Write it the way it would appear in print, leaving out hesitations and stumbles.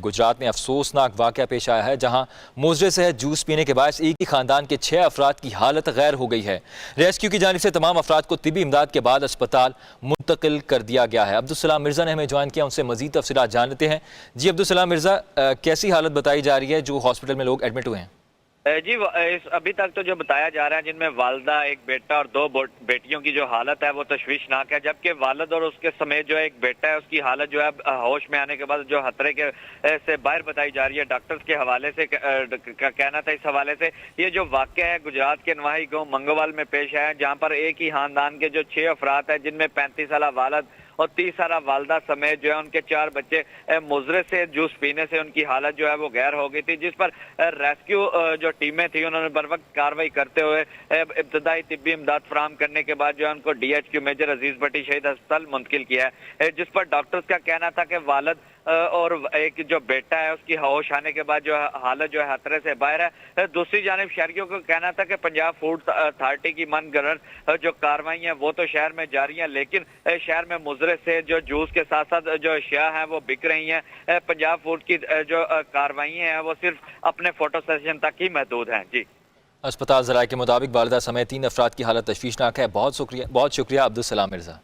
गुजरात में अफसोसनाक वाकया पेश आया है, जहां मोजरे से जूस पीने के बाद एक ही खानदान के 6 अफराद की हालत गैर हो गई है। रेस्क्यू की जानिब से तमाम अफराद को तिबी इमदाद के बाद अस्पताल मुंतकिल कर दिया गया है। अब्दुल सलाम मिर्जा ने हमें ज्वाइन किया, उनसे मजीद तफसीलात जान लेते हैं। जी अब्दुल सलाम मिर्जा, कैसी हालत बताई जा रही है जो हॉस्पिटल में लोग एडमिट हुए हैं? जी अभी तक तो जो बताया जा रहा है, जिनमें वालदा, एक बेटा और 2 बेटियों की जो हालत है वो तशवीशनाक है, जबकि वालिद और उसके समेत जो एक बेटा है उसकी हालत जो है होश में आने के बाद जो खतरे के से बाहर बताई जा रही है। डॉक्टर्स के हवाले से का कहना था, इस हवाले से ये जो वाक़या है गुजरात के नवाही गांव मंगोवाल में पेश आया, जहाँ पर एक ही खानदान के जो 6 अफराद हैं, जिनमें 35 साल वालिद और 30 साल वालदा समेत जो है उनके 4 बच्चे मुजरे से जूस पीने से उनकी हालत जो है वो गैर हो गई थी, जिस पर रेस्क्यू जो टीमें थी उन्होंने बर वक्त कार्रवाई करते हुए इब्तदाई तिब्बी इमदाद फराहम करने के बाद जो है उनको DHQ मेजर अजीज भट्टी शहीद अस्पताल मुंतकिल किया है, जिस पर डॉक्टर्स का कहना था कि वालिद और एक जो बेटा है उसकी होश आने के बाद जो हालत जो है खतरे से बाहर है। दूसरी जानिब शहरियों को कहना था कि पंजाब फूड अथॉरिटी की मनगढ़ंत जो कार्रवाई है वो तो शहर में जारी है, लेकिन शहर में मुजरे से जो जूस के साथ साथ जो अशिया है वो बिक रही हैं। पंजाब फूड की जो कार्रवाई है वो सिर्फ अपने फोटो सेशन तक ही महदूद हैं। जी, अस्पताल ज़राए के मुताबिक वालिदा समेत 3 अफराद की हालत तशवीशनाक है। बहुत शुक्रिया अब्दुल सलाम मिर्जा।